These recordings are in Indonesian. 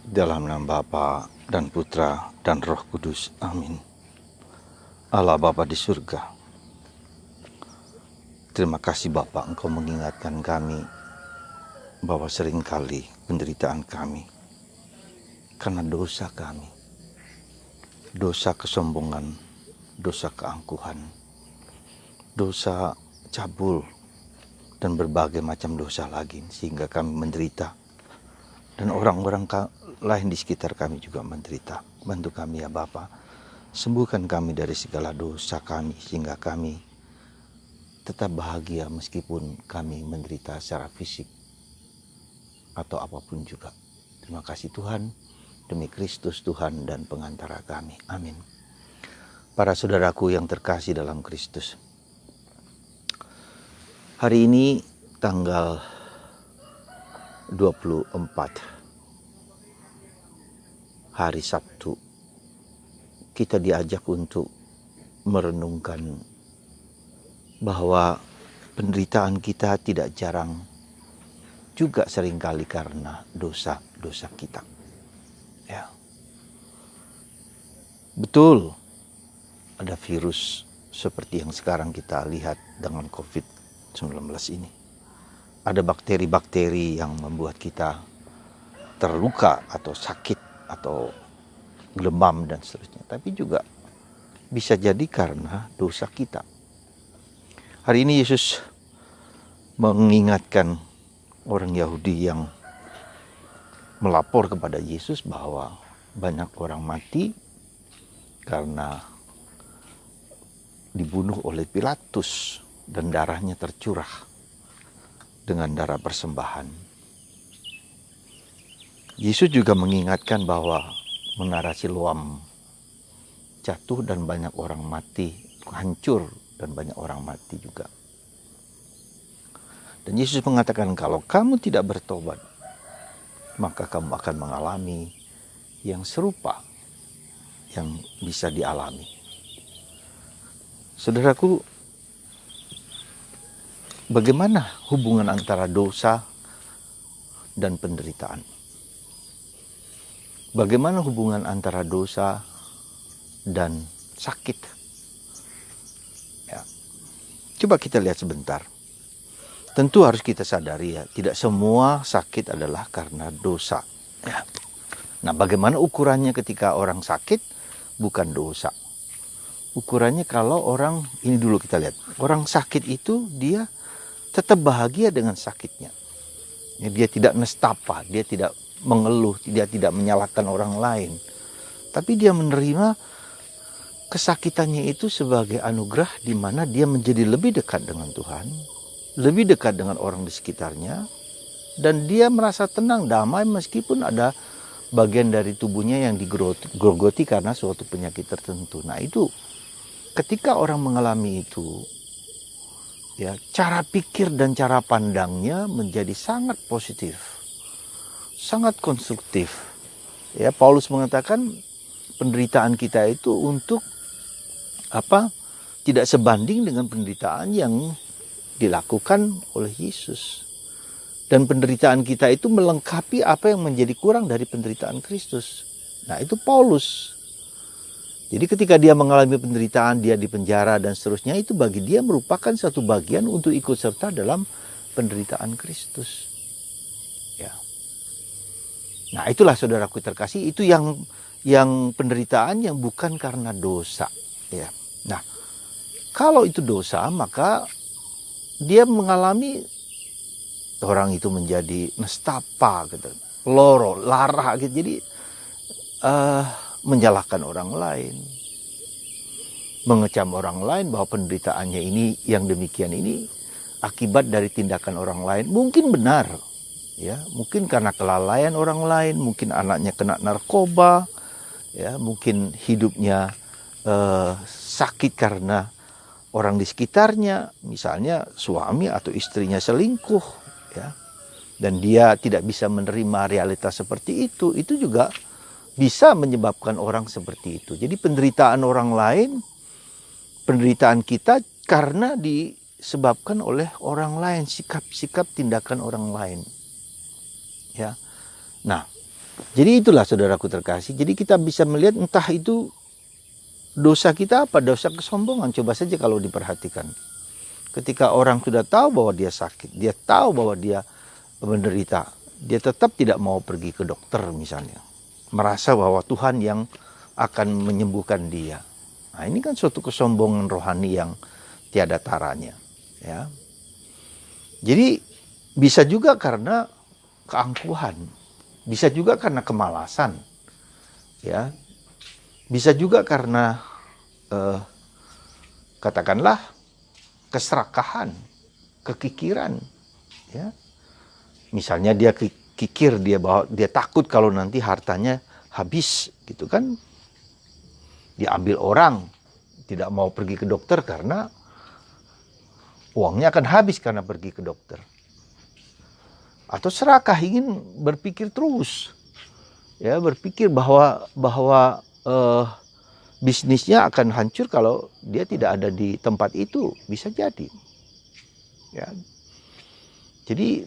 Dalam nama Bapa dan Putra dan Roh Kudus. Amin. Allah Bapa di surga, terima kasih Bapa, Engkau mengingatkan kami bahwa seringkali penderitaan kami karena dosa kami, dosa kesombongan, dosa keangkuhan, dosa cabul, dan berbagai macam dosa lagi, sehingga kami menderita. Dan orang-orang lain di sekitar kami juga menderita. Bantu kami ya Bapa, sembuhkan kami dari segala dosa kami, sehingga kami tetap bahagia meskipun kami menderita secara fisik atau apapun juga. Terima kasih Tuhan, demi Kristus Tuhan dan pengantara kami. Amin. Para saudaraku yang terkasih dalam Kristus, hari ini tanggal 24 hari Sabtu, kita diajak untuk merenungkan bahwa penderitaan kita tidak jarang juga seringkali karena dosa-dosa kita. Ya. Betul, ada virus seperti yang sekarang kita lihat dengan COVID-19 ini. Ada bakteri-bakteri yang membuat kita terluka atau sakit atau demam dan seterusnya. Tapi juga bisa jadi karena dosa kita. Hari ini Yesus mengingatkan orang Yahudi yang melapor kepada Yesus bahwa banyak orang mati karena dibunuh oleh Pilatus dan darahnya tercurah dengan darah persembahan. Yesus juga mengingatkan bahwa menara Siloam jatuh dan banyak orang mati, hancur dan banyak orang mati juga. Dan Yesus mengatakan kalau kamu tidak bertobat, maka kamu akan mengalami yang serupa yang bisa dialami. Saudaraku, bagaimana hubungan antara dosa dan penderitaan? Bagaimana hubungan antara dosa dan sakit? Ya. Coba kita lihat sebentar. Tentu harus kita sadari ya, tidak semua sakit adalah karena dosa. Ya. Nah, bagaimana ukurannya ketika orang sakit? Bukan dosa. Ukurannya kalau orang, ini dulu kita lihat, orang sakit itu dia tetap bahagia dengan sakitnya. Ya, dia tidak nestapa, dia tidak mengeluh, dia tidak menyalahkan orang lain. Tapi dia menerima kesakitannya itu sebagai anugerah di mana dia menjadi lebih dekat dengan Tuhan, lebih dekat dengan orang di sekitarnya, dan dia merasa tenang, damai meskipun ada bagian dari tubuhnya yang digerogoti karena suatu penyakit tertentu. Nah itu, ketika orang mengalami itu, ya, cara pikir dan cara pandangnya menjadi sangat positif, sangat konstruktif. Ya, Paulus mengatakan penderitaan kita itu untuk apa? Tidak sebanding dengan penderitaan yang dilakukan oleh Yesus. Dan penderitaan kita itu melengkapi apa yang menjadi kurang dari penderitaan Kristus. Nah, itu Paulus. Jadi ketika dia mengalami penderitaan, dia dipenjara dan seterusnya, itu bagi dia merupakan satu bagian untuk ikut serta dalam penderitaan Kristus. Ya. Nah, itulah saudaraku terkasih, itu yang penderitaan yang bukan karena dosa. Ya. Nah, kalau itu dosa, maka dia mengalami, orang itu menjadi nestapa, gitu, loro, lara, gitu. Jadi menyalahkan orang lain, mengecam orang lain bahwa penderitaannya ini yang demikian ini akibat dari tindakan orang lain. Mungkin benar, ya, mungkin karena kelalaian orang lain, mungkin anaknya kena narkoba, ya, mungkin hidupnya sakit karena orang di sekitarnya, misalnya suami atau istrinya selingkuh, ya, dan dia tidak bisa menerima realitas seperti itu juga bisa menyebabkan orang seperti itu. Jadi penderitaan orang lain, penderitaan kita karena disebabkan oleh orang lain, sikap-sikap tindakan orang lain. Ya. Nah, Jadi itulah saudaraku terkasih. Jadi kita bisa melihat entah itu dosa kita apa, dosa kesombongan. Coba saja kalau diperhatikan. Ketika orang sudah tahu bahwa dia sakit, dia tahu bahwa dia menderita, dia tetap tidak mau pergi ke dokter misalnya. Merasa bahwa Tuhan yang akan menyembuhkan dia. Nah, ini kan suatu kesombongan rohani yang tiada taranya, ya. Jadi bisa juga karena keangkuhan, bisa juga karena kemalasan, ya. Bisa juga karena katakanlah keserakahan, kekikiran, ya. Misalnya dia kikir, dia takut kalau nanti hartanya habis, gitu kan. Diambil orang, tidak mau pergi ke dokter karena uangnya akan habis karena pergi ke dokter. Atau serakah, ingin berpikir terus, ya, berpikir bahwa bisnisnya akan hancur kalau dia tidak ada di tempat itu, bisa jadi, ya. Jadi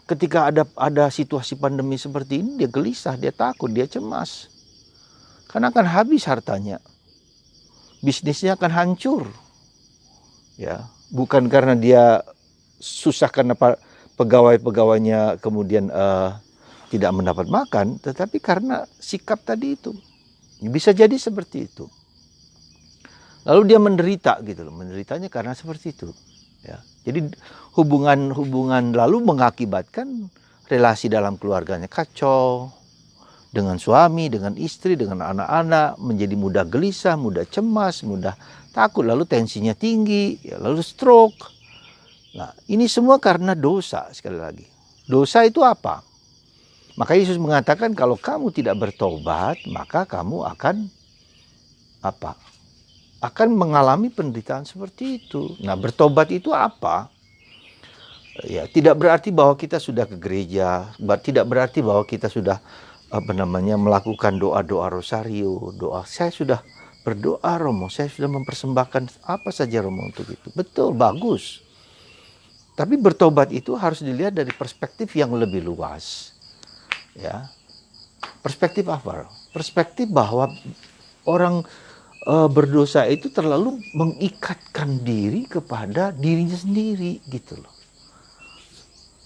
ketika ada situasi pandemi seperti ini, dia gelisah, dia takut, dia cemas. Karena akan habis hartanya. Bisnisnya akan hancur. Ya, bukan karena dia susah karena pegawai-pegawainya kemudian tidak mendapat makan, tetapi karena sikap tadi itu. Bisa jadi seperti itu. Lalu dia menderita gitu loh. Menderitanya karena seperti itu. Ya. Jadi hubungan lalu mengakibatkan relasi dalam keluarganya kacau. Dengan suami, dengan istri, dengan anak-anak, menjadi mudah gelisah, mudah cemas, mudah takut, lalu tensinya tinggi, ya, lalu stroke. Nah, ini semua karena dosa, sekali lagi. Dosa itu apa? Maka Yesus mengatakan kalau kamu tidak bertobat, maka kamu akan apa? Akan mengalami penderitaan seperti itu. Nah, bertobat itu apa? Ya, tidak berarti bahwa kita sudah ke gereja, tidak berarti bahwa kita sudah melakukan doa-doa rosario, doa. Saya sudah berdoa Romo, saya sudah mempersembahkan apa saja Romo untuk itu. Betul, bagus. Tapi bertobat itu harus dilihat dari perspektif yang lebih luas. Ya. Perspektif apa? Perspektif bahwa orang berdosa itu terlalu mengikatkan diri kepada dirinya sendiri, gitu loh.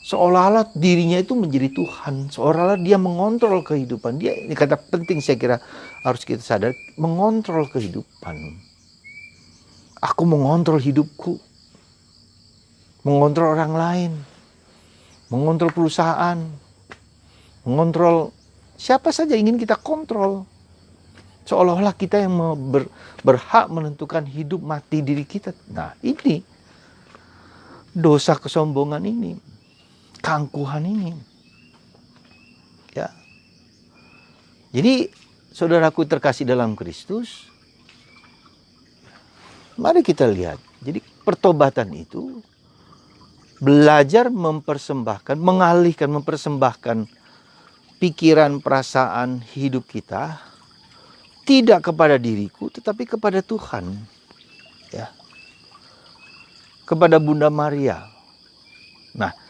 Seolah-olah dirinya itu menjadi Tuhan, seolah-olah dia mengontrol kehidupan dia. Ini kata penting saya kira harus kita sadar, mengontrol kehidupan. Aku mengontrol hidupku, mengontrol orang lain, mengontrol perusahaan, mengontrol siapa saja ingin kita kontrol. Seolah-olah kita yang berhak menentukan hidup mati diri kita. Nah, ini dosa kesombongan ini. Keangkuhan ini, ya. Jadi saudaraku terkasih dalam Kristus, mari kita lihat. Jadi pertobatan itu belajar mempersembahkan pikiran, perasaan, hidup kita tidak kepada diriku, tetapi kepada Tuhan, ya, kepada Bunda Maria. Nah,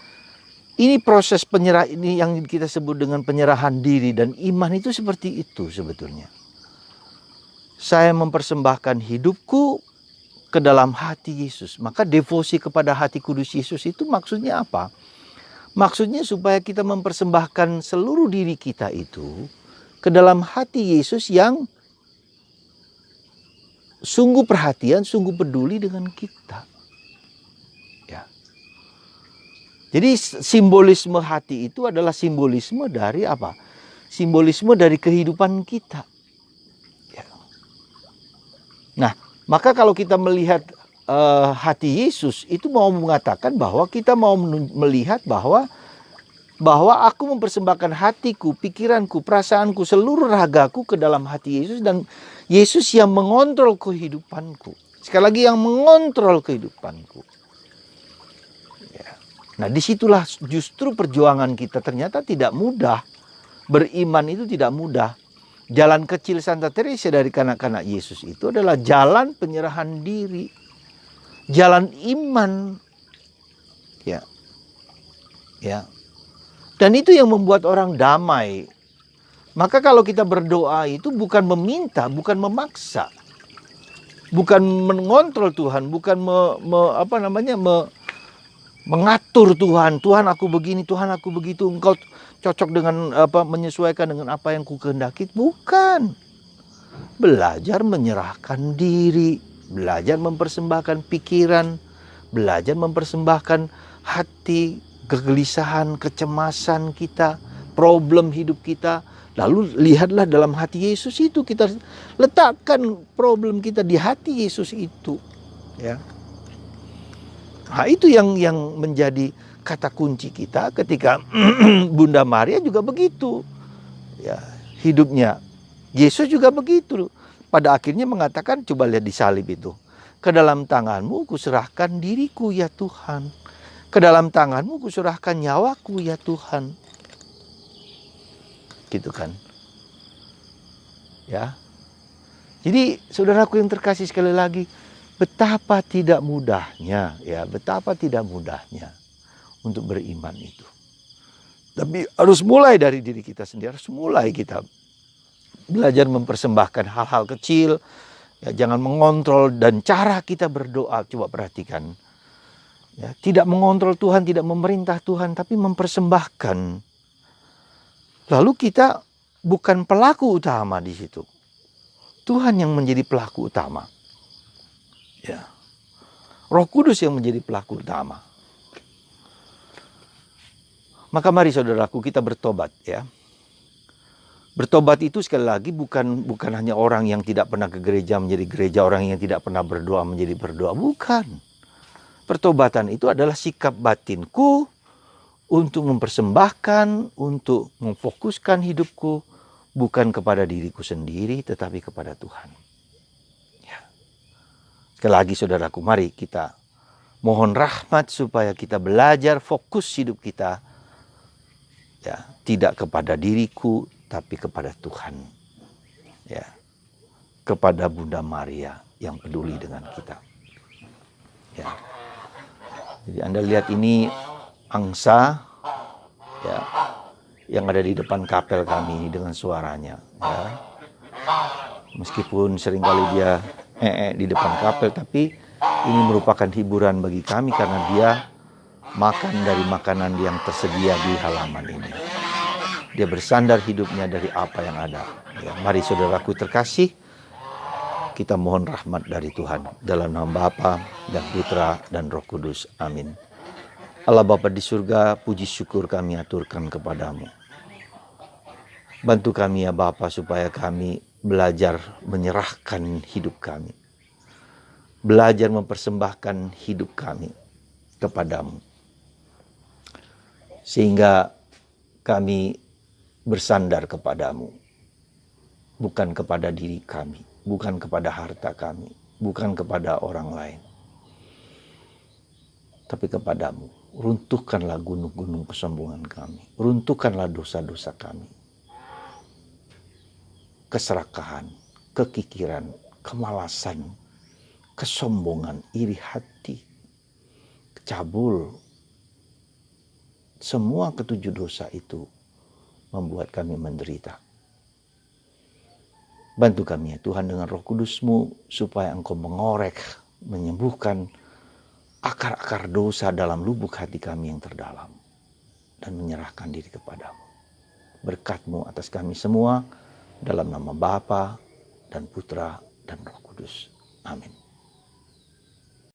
ini proses penyerah ini yang kita sebut dengan penyerahan diri dan iman itu seperti itu sebetulnya. Saya mempersembahkan hidupku ke dalam hati Yesus. Maka devosi kepada hati kudus Yesus itu maksudnya apa? Maksudnya supaya kita mempersembahkan seluruh diri kita itu ke dalam hati Yesus yang sungguh perhatian, sungguh peduli dengan kita. Jadi simbolisme hati itu adalah simbolisme dari apa? Simbolisme dari kehidupan kita. Ya. Nah, maka kalau kita melihat hati Yesus itu mau mengatakan bahwa kita mau melihat bahwa aku mempersembahkan hatiku, pikiranku, perasaanku, seluruh ragaku ke dalam hati Yesus, dan Yesus yang mengontrol kehidupanku. Sekali lagi, yang mengontrol kehidupanku. Nah, disitulah justru perjuangan kita ternyata tidak mudah. Beriman itu tidak mudah. Jalan kecil Santa Teresa dari kanak-kanak Yesus itu adalah jalan penyerahan diri. Jalan iman. Ya. Dan itu yang membuat orang damai. Maka kalau kita berdoa itu bukan meminta, bukan memaksa. Bukan mengontrol Tuhan, bukan mengatur Tuhan. Tuhan aku begini, Tuhan aku begitu. Engkau cocok dengan menyesuaikan dengan apa yang ku kehendaki. Bukan. Belajar menyerahkan diri, belajar mempersembahkan pikiran, belajar mempersembahkan hati, kegelisahan, kecemasan kita, problem hidup kita. Lalu lihatlah dalam hati Yesus itu, kita letakkan problem kita di hati Yesus itu, ya. Nah, itu yang menjadi kata kunci kita ketika Bunda Maria juga begitu, ya, hidupnya. Yesus juga begitu. Pada akhirnya mengatakan, coba lihat di salib itu. Ke dalam tanganmu kuserahkan diriku ya Tuhan. Ke dalam tanganmu kuserahkan nyawaku ya Tuhan. Gitu kan. Ya. Jadi saudaraku yang terkasih, sekali lagi, betapa tidak mudahnya, ya, betapa tidak mudahnya untuk beriman itu. Tapi harus mulai dari diri kita sendiri, harus mulai kita belajar mempersembahkan hal-hal kecil, ya, jangan mengontrol. Dan cara kita berdoa, coba perhatikan, ya, tidak mengontrol Tuhan, tidak memerintah Tuhan, tapi mempersembahkan. Lalu kita bukan pelaku utama di situ. Tuhan yang menjadi pelaku utama. Ya. Roh Kudus yang menjadi pelaku utama. Maka mari saudaraku kita bertobat, ya. Bertobat itu sekali lagi bukan hanya orang yang tidak pernah ke gereja menjadi gereja, orang yang tidak pernah berdoa menjadi berdoa. Bukan. Pertobatan itu adalah sikap batinku untuk mempersembahkan, untuk memfokuskan hidupku bukan kepada diriku sendiri, tetapi kepada Tuhan. Ya. Sekali lagi saudaraku, mari kita mohon rahmat supaya kita belajar fokus hidup kita, ya, tidak kepada diriku, tapi kepada Tuhan. Ya. Kepada Bunda Maria yang peduli dengan kita. Ya. Jadi Anda lihat ini angsa, ya, yang ada di depan kapel kami dengan suaranya, ya. Meskipun seringkali dia di depan kapel, tapi ini merupakan hiburan bagi kami karena dia makan dari makanan yang tersedia di halaman ini. Dia bersandar hidupnya dari apa yang ada. Ya, mari saudaraku terkasih, kita mohon rahmat dari Tuhan dalam nama Bapa dan Putra dan Roh Kudus. Amin. Allah Bapa di surga, puji syukur kami aturkan kepadamu. Bantu kami ya Bapa supaya kami belajar menyerahkan hidup kami. Belajar mempersembahkan hidup kami kepadamu. Sehingga kami bersandar kepadamu. Bukan kepada diri kami, bukan kepada harta kami, bukan kepada orang lain. Tapi kepadamu. Runtuhkanlah gunung-gunung kesombongan kami. Runtuhkanlah dosa-dosa kami. Keserakahan, kekikiran, kemalasan, kesombongan, iri hati, cabul. Semua ketujuh dosa itu membuat kami menderita. Bantu kami ya Tuhan dengan Roh Kudus-Mu supaya Engkau mengorek, menyembuhkan akar-akar dosa dalam lubuk hati kami yang terdalam dan menyerahkan diri kepadamu. Berkat-Mu atas kami semua dalam nama Bapa dan Putra dan Roh Kudus. Amin.